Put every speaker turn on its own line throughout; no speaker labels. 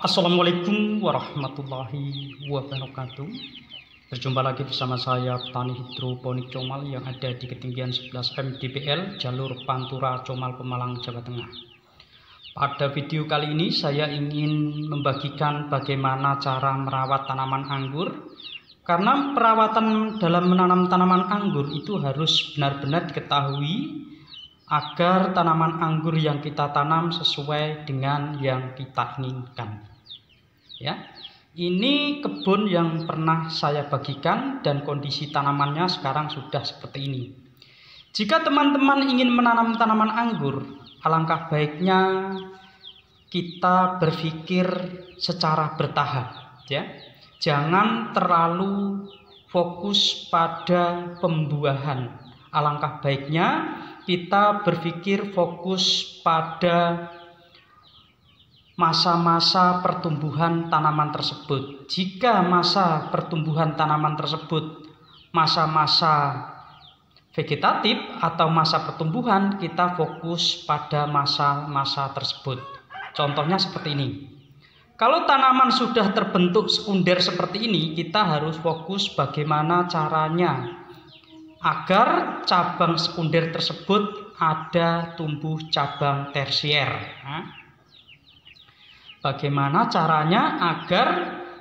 Assalamualaikum warahmatullahi wabarakatuh. Berjumpa lagi bersama saya petani hidroponik Comal yang ada di ketinggian 11 mdpl jalur Pantura Comal Pemalang Jawa Tengah. Pada video kali ini saya ingin membagikan bagaimana cara merawat tanaman anggur, karena perawatan dalam menanam tanaman anggur itu harus benar-benar diketahui agar tanaman anggur yang kita tanam sesuai dengan yang kita inginkan. Ya, ini kebun yang pernah saya bagikan dan kondisi tanamannya sekarang sudah seperti ini. Jika teman-teman ingin menanam tanaman anggur, alangkah baiknya kita berpikir secara bertahap, ya. Jangan terlalu fokus pada pembuahan. Alangkah baiknya kita berpikir fokus pada masa-masa pertumbuhan tanaman tersebut. Jika masa pertumbuhan tanaman tersebut masa-masa vegetatif atau masa pertumbuhan, kita fokus pada masa-masa tersebut. Contohnya seperti ini. Kalau tanaman sudah terbentuk sekunder seperti ini, kita harus fokus bagaimana caranya agar cabang sekunder tersebut ada tumbuh cabang tersier. Bagaimana caranya agar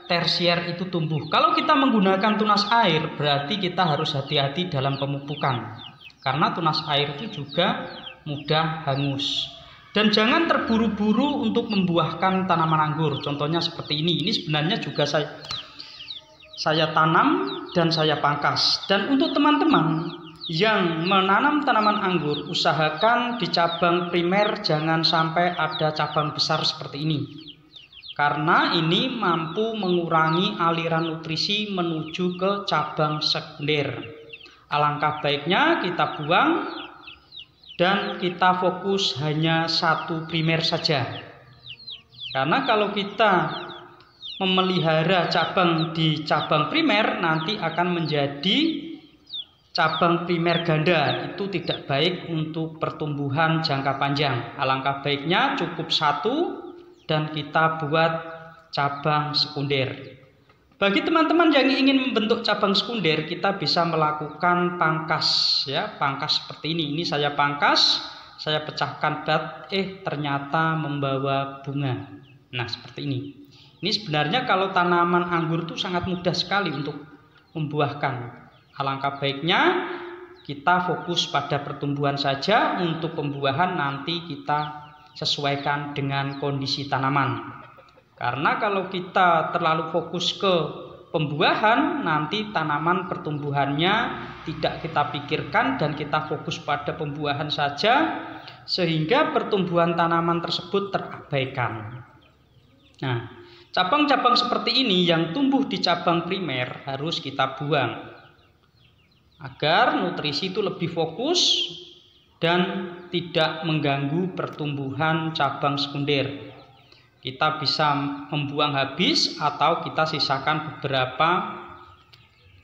tersier itu tumbuh? Kalau kita menggunakan tunas air, berarti kita harus hati-hati dalam pemupukan, karena tunas air itu juga mudah hangus. Dan jangan terburu-buru untuk membuahkan tanaman anggur. Contohnya seperti ini. Ini sebenarnya juga saya tanam dan saya pangkas. Dan untuk teman-teman yang menanam tanaman anggur, usahakan di cabang primer jangan sampai ada cabang besar seperti ini, karena ini mampu mengurangi aliran nutrisi menuju ke cabang sekunder. Alangkah baiknya kita buang dan kita fokus hanya satu primer saja, karena kalau kita memelihara cabang di cabang primer nanti akan menjadi cabang primer ganda. Itu tidak baik untuk pertumbuhan jangka panjang. Alangkah baiknya cukup satu dan kita buat cabang sekunder. Bagi teman-teman yang ingin membentuk cabang sekunder, kita bisa melakukan pangkas, ya, pangkas seperti ini. Ini saya pangkas, saya pecahkan bat, ternyata membawa bunga. Nah, seperti ini. Ini sebenarnya kalau tanaman anggur itu sangat mudah sekali untuk membuahkan. Alangkah baiknya kita fokus pada pertumbuhan saja, untuk pembuahan nanti kita sesuaikan dengan kondisi tanaman. Karena kalau kita terlalu fokus ke pembuahan, nanti tanaman pertumbuhannya tidak kita pikirkan dan kita fokus pada pembuahan saja, sehingga pertumbuhan tanaman tersebut terabaikan. Nah, cabang-cabang seperti ini yang tumbuh di cabang primer harus kita buang agar nutrisi itu lebih fokus dan tidak mengganggu pertumbuhan cabang sekunder. Kita bisa membuang habis atau kita sisakan beberapa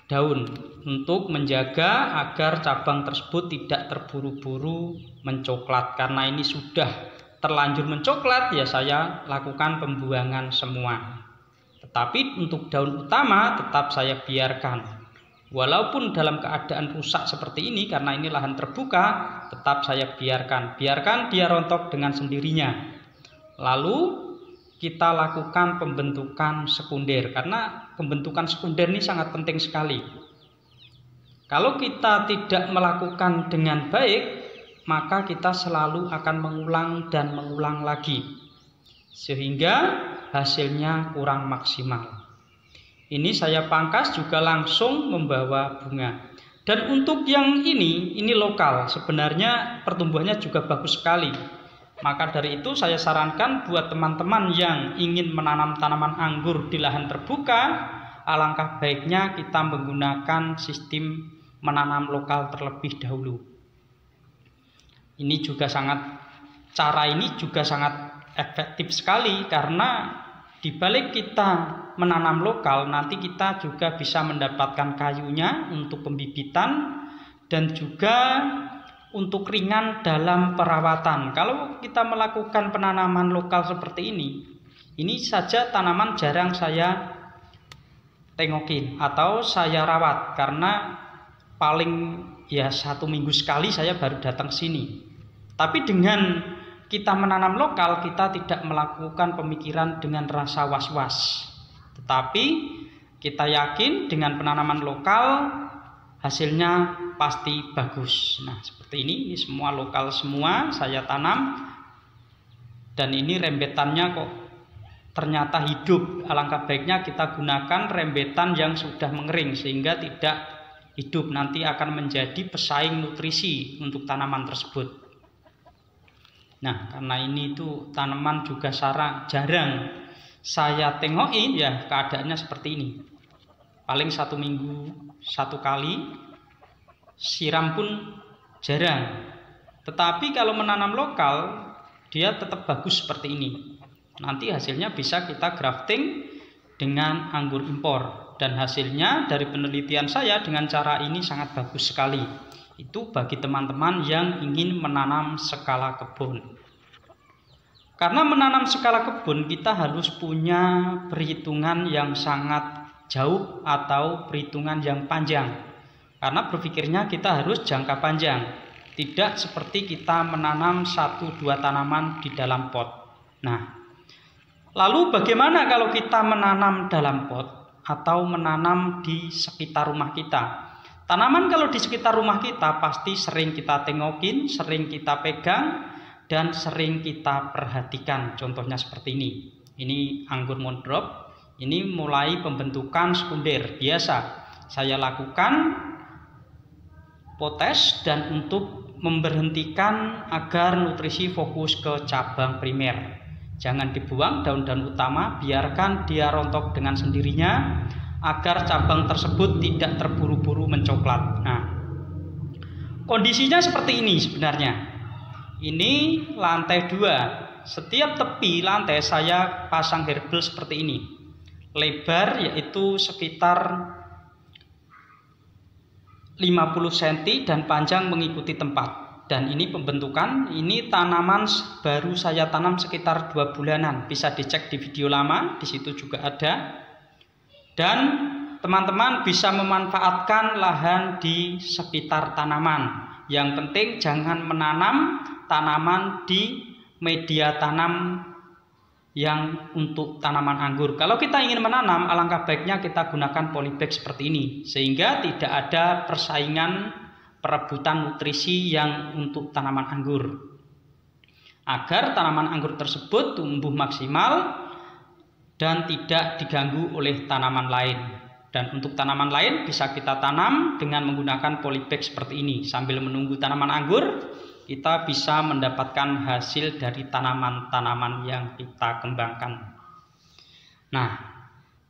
daun untuk menjaga agar cabang tersebut tidak terburu-buru mencoklat. Karena ini sudah terlanjur mencoklat, ya saya lakukan pembuangan semua. Tetapi untuk daun utama tetap saya biarkan. Walaupun dalam keadaan rusak seperti ini, karena ini lahan terbuka, tetap saya biarkan dia rontok dengan sendirinya. Lalu kita lakukan pembentukan sekunder, karena pembentukan sekunder ini sangat penting sekali. Kalau kita tidak melakukan dengan baik, maka kita selalu akan mengulang dan mengulang lagi, sehingga hasilnya kurang maksimal. Ini saya pangkas juga langsung membawa bunga. Dan untuk yang ini lokal, sebenarnya pertumbuhannya juga bagus sekali. Maka dari itu saya sarankan buat teman-teman yang ingin menanam tanaman anggur di lahan terbuka, alangkah baiknya kita menggunakan sistem menanam lokal terlebih dahulu. Cara ini juga sangat efektif sekali, karena di balik kita menanam lokal, nanti kita juga bisa mendapatkan kayunya untuk pembibitan dan juga untuk ringan dalam perawatan. Kalau kita melakukan penanaman lokal seperti ini, Ini saja tanaman jarang saya tengokin atau saya rawat karena paling ya 1 minggu sekali saya baru datang sini. Tapi dengan kita menanam lokal, kita tidak melakukan pemikiran dengan rasa was-was. Tetapi kita yakin dengan penanaman lokal hasilnya pasti bagus. Nah, seperti ini semua lokal semua saya tanam. Dan ini rembetannya kok ternyata hidup. Alangkah baiknya kita gunakan rembetan yang sudah mengering sehingga tidak hidup, nanti akan menjadi pesaing nutrisi untuk tanaman tersebut. Nah, karena ini itu tanaman juga jarang saya tengokin, ya keadaannya seperti ini. Paling 1 minggu 1 kali, siram pun jarang. Tetapi kalau menanam lokal, dia tetap bagus seperti ini. Nanti hasilnya bisa kita grafting dengan anggur impor. Dan hasilnya dari penelitian saya dengan cara ini sangat bagus sekali. Itu bagi teman-teman yang ingin menanam skala kebun. Karena menanam skala kebun kita harus punya perhitungan yang sangat jauh atau perhitungan yang panjang. Karena berpikirnya kita harus jangka panjang. Tidak seperti kita menanam 1-2 tanaman di dalam pot. Nah, lalu bagaimana kalau kita menanam dalam pot atau menanam di sekitar rumah kita? Tanaman kalau di sekitar rumah kita pasti sering kita tengokin, sering kita pegang, dan sering kita perhatikan. Contohnya seperti ini. Ini anggur mondrop. Ini mulai pembentukan sekunder. Biasa saya lakukan potes dan untuk memberhentikan agar nutrisi fokus ke cabang primer. Jangan dibuang daun-daun utama, biarkan dia rontok dengan sendirinya agar cabang tersebut tidak terburu-buru mencoklat. Nah, kondisinya seperti ini sebenarnya. Ini lantai 2. Setiap tepi lantai saya pasang herbal seperti ini. Lebar yaitu sekitar 50 cm dan panjang mengikuti tempat. Dan ini pembentukan, ini tanaman baru saya tanam sekitar 2 bulanan. Bisa dicek di video lama, di situ juga ada. Dan teman-teman bisa memanfaatkan lahan di sekitar tanaman. Yang penting jangan menanam tanaman di media tanam yang untuk tanaman anggur. Kalau kita ingin menanam, alangkah baiknya kita gunakan polybag seperti ini, sehingga tidak ada persaingan perebutan nutrisi yang untuk tanaman anggur, agar tanaman anggur tersebut tumbuh maksimal dan tidak diganggu oleh tanaman lain. Dan untuk tanaman lain bisa kita tanam dengan menggunakan polybag seperti ini. Sambil menunggu tanaman anggur, kita bisa mendapatkan hasil dari tanaman-tanaman yang kita kembangkan. Nah,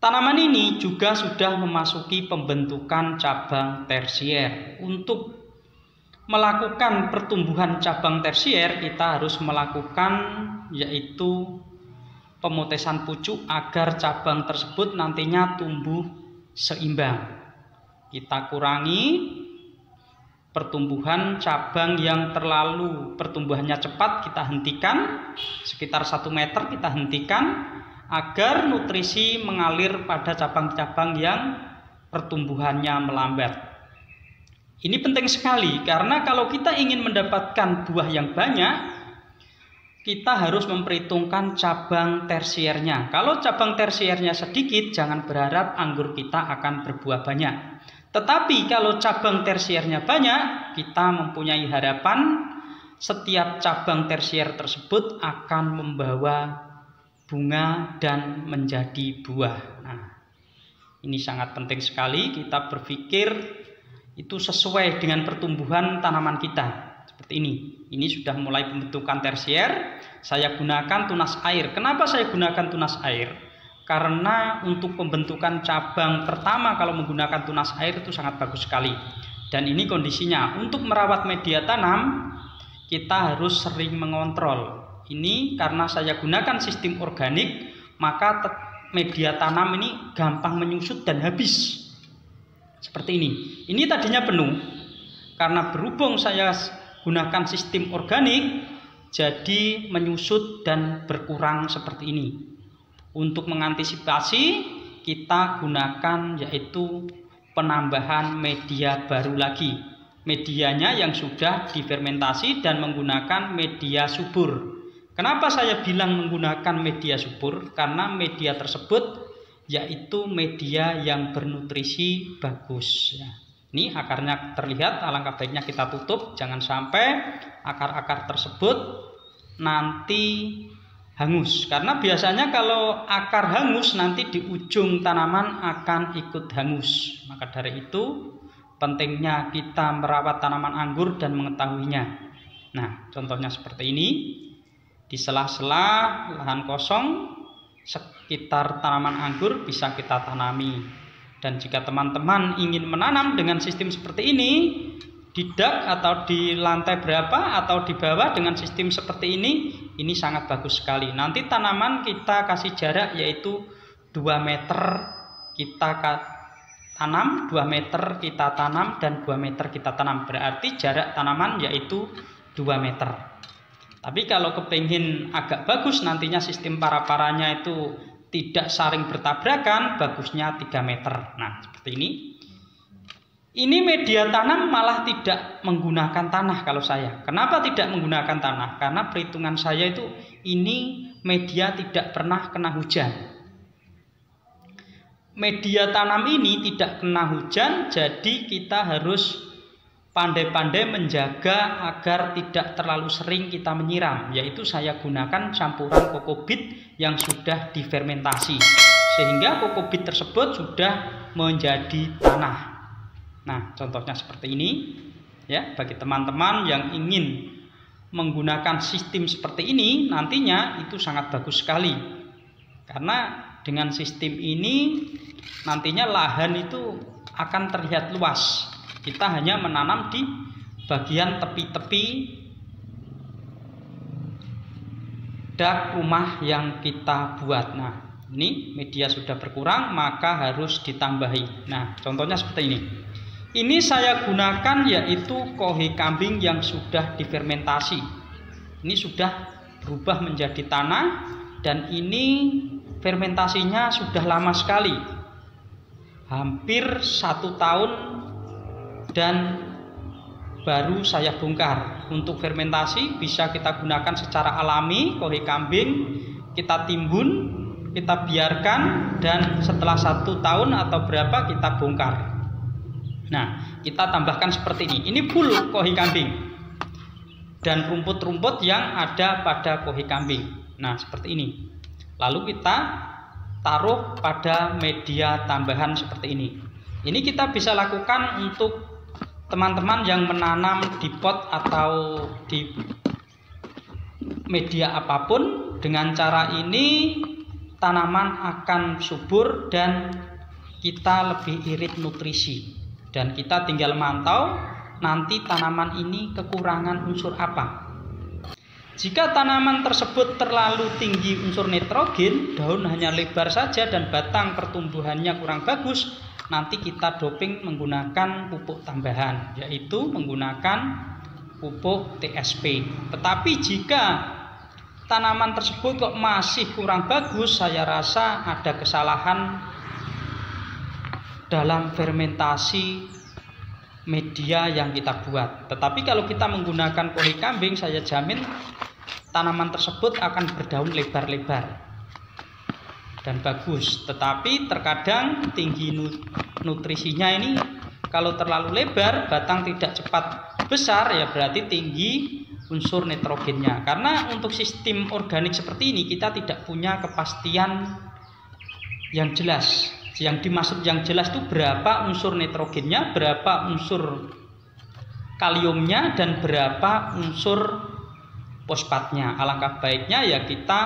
tanaman ini juga sudah memasuki pembentukan cabang tersier. Untuk melakukan pertumbuhan cabang tersier, kita harus melakukan yaitu pemotesan pucuk agar cabang tersebut nantinya tumbuh seimbang. Kita kurangi pertumbuhan cabang yang terlalu pertumbuhannya cepat, kita hentikan sekitar 1 meter, kita hentikan agar nutrisi mengalir pada cabang-cabang yang pertumbuhannya melambat. Ini penting sekali karena kalau kita ingin mendapatkan buah yang banyak, kita harus memperhitungkan cabang tersiernya. Kalau cabang tersiernya sedikit, jangan berharap anggur kita akan berbuah banyak. Tetapi kalau cabang tersiernya banyak, kita mempunyai harapan setiap cabang tersier tersebut akan membawa bunga dan menjadi buah. Nah, ini sangat penting sekali kita berpikir itu sesuai dengan pertumbuhan tanaman kita. Seperti ini. Ini sudah mulai pembentukan tersier. Saya gunakan tunas air. Kenapa saya gunakan tunas air? Karena untuk pembentukan cabang pertama kalau menggunakan tunas air itu sangat bagus sekali. Dan ini kondisinya. Untuk merawat media tanam, kita harus sering mengontrol. Ini karena saya gunakan sistem organik, maka media tanam ini gampang menyusut dan habis. Seperti ini. Ini tadinya penuh. Karena berhubung saya gunakan sistem organik, jadi menyusut dan berkurang seperti ini. Untuk mengantisipasi kita gunakan yaitu penambahan media baru lagi. Medianya yang sudah difermentasi dan menggunakan media subur. Kenapa saya bilang menggunakan media subur? Karena media tersebut yaitu media yang bernutrisi bagus. Ini akarnya terlihat, alangkah baiknya kita tutup, jangan sampai akar-akar tersebut nanti hangus. Karena biasanya kalau akar hangus nanti di ujung tanaman akan ikut hangus. Maka dari itu pentingnya kita merawat tanaman anggur dan mengetahuinya. Nah, contohnya seperti ini. Di sela-sela lahan kosong sekitar tanaman anggur bisa kita tanami. Dan jika teman-teman ingin menanam dengan sistem seperti ini, di dak atau di lantai berapa atau di bawah dengan sistem seperti ini sangat bagus sekali. Nanti tanaman kita kasih jarak yaitu 2 meter kita tanam, 2 meter kita tanam, dan 2 meter kita tanam. Berarti jarak tanaman yaitu 2 meter. Tapi kalau kepingin agak bagus nantinya sistem para-paranya itu tidak saling bertabrakan, bagusnya 3 meter. Nah, seperti ini. Ini media tanam malah tidak menggunakan tanah kalau saya. Kenapa tidak menggunakan tanah? Karena perhitungan saya itu ini media tidak pernah kena hujan. Media tanam ini tidak kena hujan, jadi kita harus pandai-pandai menjaga agar tidak terlalu sering kita menyiram, yaitu saya gunakan campuran kokobit yang sudah difermentasi sehingga kokobit tersebut sudah menjadi tanah. Nah, contohnya seperti ini ya, bagi teman-teman yang ingin menggunakan sistem seperti ini nantinya itu sangat bagus sekali. Karena dengan sistem ini nantinya lahan itu akan terlihat luas. Kita hanya menanam di bagian tepi-tepi dak rumah yang kita buat. Nah, ini media sudah berkurang, maka harus ditambahi. Nah, contohnya seperti ini. Ini saya gunakan yaitu kohe kambing yang sudah difermentasi. Ini sudah berubah menjadi tanah dan ini fermentasinya sudah lama sekali. Hampir 1 tahun dan baru saya bongkar. Untuk fermentasi bisa kita gunakan secara alami, kohe kambing kita timbun, kita biarkan, dan setelah 1 tahun atau berapa kita bongkar. Nah, kita tambahkan seperti ini. Ini full kohe kambing dan rumput-rumput yang ada pada kohe kambing. Nah, seperti ini. Lalu kita taruh pada media tambahan seperti ini. Ini kita bisa lakukan untuk teman-teman yang menanam di pot atau di media apapun. Dengan cara ini tanaman akan subur dan kita lebih irit nutrisi. Dan kita tinggal mantau nanti tanaman ini kekurangan unsur apa. Jika tanaman tersebut terlalu tinggi unsur nitrogen, daun hanya lebar saja dan batang pertumbuhannya kurang bagus, nanti kita doping menggunakan pupuk tambahan, yaitu menggunakan pupuk TSP. Tetapi jika tanaman tersebut kok masih kurang bagus, saya rasa ada kesalahan dalam fermentasi media yang kita buat. Tetapi kalau kita menggunakan kohe kambing, saya jamin tanaman tersebut akan berdaun lebar-lebar dan bagus. Tetapi terkadang tinggi nutrisinya ini kalau terlalu lebar, batang tidak cepat besar, ya berarti tinggi unsur nitrogennya. Karena untuk sistem organik seperti ini kita tidak punya kepastian yang jelas. Yang dimaksud yang jelas itu berapa unsur nitrogennya, berapa unsur kaliumnya, dan berapa unsur fosfatnya. Alangkah baiknya ya kita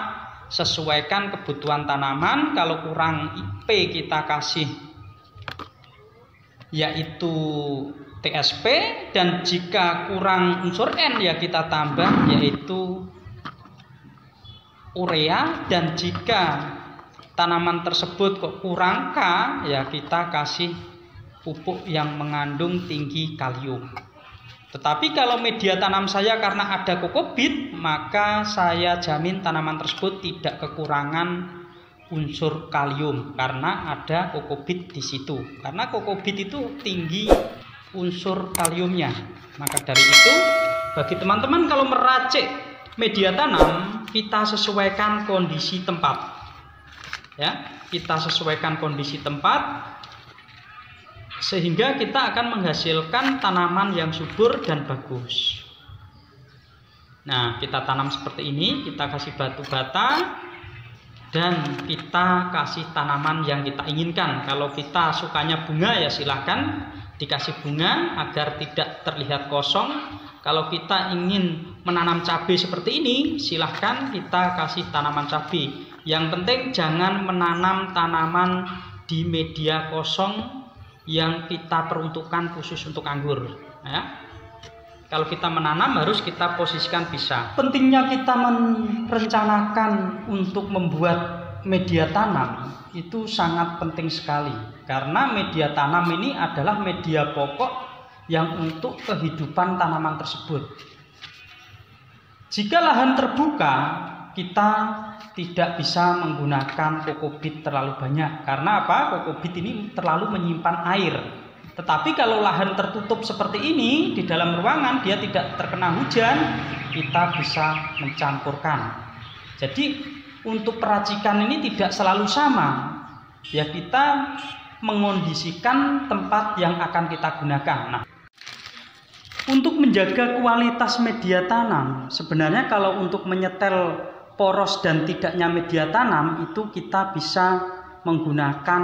sesuaikan kebutuhan tanaman. Kalau kurang P kita kasih yaitu TSP, dan jika kurang unsur N ya kita tambah yaitu urea, dan jika tanaman tersebut kok kurang K ya kita kasih pupuk yang mengandung tinggi kalium. Tetapi kalau media tanam saya karena ada kokobit, maka saya jamin tanaman tersebut tidak kekurangan unsur kalium karena ada kokobit di situ. Karena kokobit itu tinggi unsur kaliumnya. Maka dari itu, bagi teman-teman kalau meracik media tanam, kita sesuaikan kondisi tempat. Ya, kita sesuaikan kondisi tempat sehingga kita akan menghasilkan tanaman yang subur dan bagus. Nah, kita tanam seperti ini, kita kasih batu bata dan kita kasih tanaman yang kita inginkan. Kalau kita sukanya bunga ya silahkan dikasih bunga agar tidak terlihat kosong. Kalau kita ingin menanam cabai seperti ini, silahkan kita kasih tanaman cabai. Yang penting jangan menanam tanaman di media kosong yang kita peruntukkan khusus untuk anggur. Ya. Kalau kita menanam harus kita posisikan bisa. Pentingnya kita merencanakan untuk membuat media tanam itu sangat penting sekali. Karena media tanam ini adalah media pokok yang untuk kehidupan tanaman tersebut. Jika lahan terbuka, kita tidak bisa menggunakan kokobit terlalu banyak. Karena apa? Kokobit ini terlalu menyimpan air. Tetapi kalau lahan tertutup seperti ini, di dalam ruangan dia tidak terkena hujan, kita bisa mencampurkan. Jadi untuk peracikan ini tidak selalu sama. Ya, kita mengondisikan tempat yang akan kita gunakan. Nah, untuk menjaga kualitas media tanam, sebenarnya kalau untuk menyetel poros dan tidaknya media tanam itu kita bisa menggunakan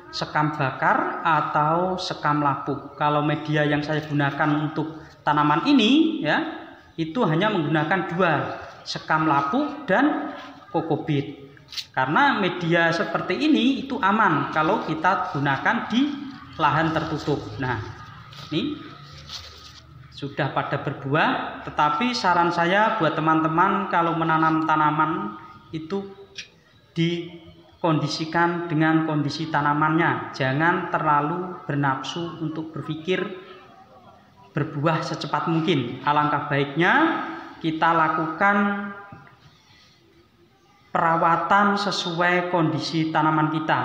sekam bakar atau sekam lapuk. Kalau media yang saya gunakan untuk tanaman ini ya, itu hanya menggunakan 2, sekam lapuk dan kokobit. Karena media seperti ini itu aman kalau kita gunakan di lahan tertutup. Nah, ini sudah pada berbuah, tetapi saran saya buat teman-teman kalau menanam tanaman itu dikondisikan dengan kondisi tanamannya. Jangan terlalu bernafsu untuk berpikir berbuah secepat mungkin. Alangkah baiknya kita lakukan perawatan sesuai kondisi tanaman kita.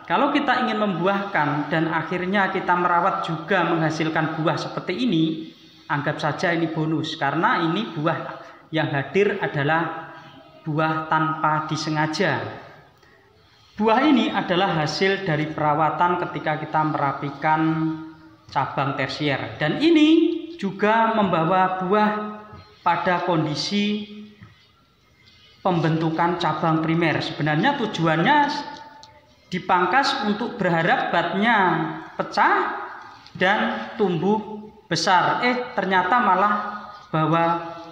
Kalau kita ingin membuahkan dan akhirnya kita merawat juga menghasilkan buah seperti ini, anggap saja ini bonus, karena ini buah yang hadir adalah buah tanpa disengaja. Buah ini adalah hasil dari perawatan ketika kita merapikan cabang tersier. Dan ini juga membawa buah pada kondisi pembentukan cabang primer. Sebenarnya tujuannya dipangkas untuk berharap batnya pecah dan tumbuh besar. Ternyata malah bawa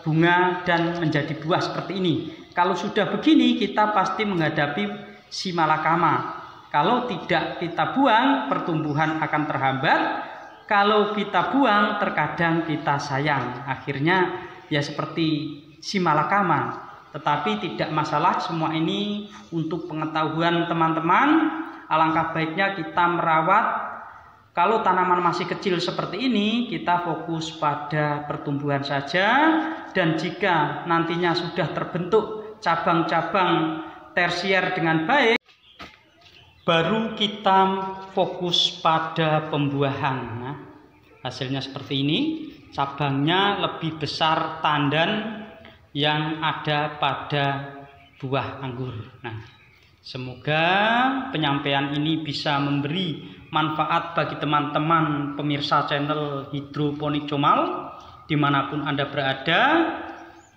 bunga dan menjadi buah seperti ini. Kalau sudah begini kita pasti menghadapi si malakama. Kalau tidak kita buang, pertumbuhan akan terhambat. Kalau kita buang, terkadang kita sayang. Akhirnya ya seperti si malakama. Tetapi tidak masalah, semua ini untuk pengetahuan teman-teman. Alangkah baiknya kita merawat. Kalau tanaman masih kecil seperti ini, kita fokus pada pertumbuhan saja. Dan jika nantinya sudah terbentuk cabang-cabang tersier dengan baik, baru kita fokus pada pembuahan. Nah, hasilnya seperti ini, cabangnya lebih besar tandan yang ada pada buah anggur. Nah, semoga penyampaian ini bisa memberi manfaat bagi teman-teman pemirsa channel Hidroponik Comal dimanapun Anda berada.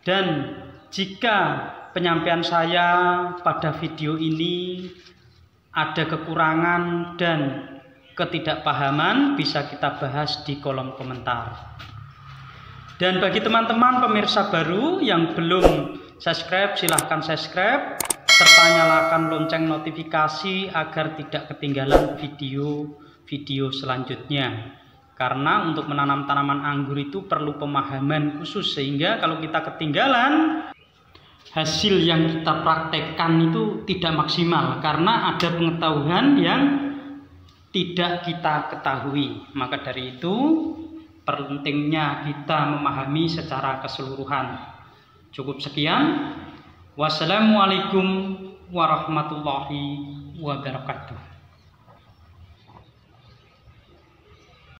Dan jika penyampaian saya pada video ini ada kekurangan dan ketidakpahaman, bisa kita bahas di kolom komentar. Dan bagi teman-teman pemirsa baru yang belum subscribe, silahkan subscribe serta nyalakan lonceng notifikasi agar tidak ketinggalan video-video selanjutnya. Karena untuk menanam tanaman anggur itu perlu pemahaman khusus, sehingga kalau kita ketinggalan, hasil yang kita praktekkan itu tidak maksimal karena ada pengetahuan yang tidak kita ketahui. Maka dari itu pentingnya kita memahami secara keseluruhan. Cukup sekian. Wassalamualaikum warahmatullahi wabarakatuh.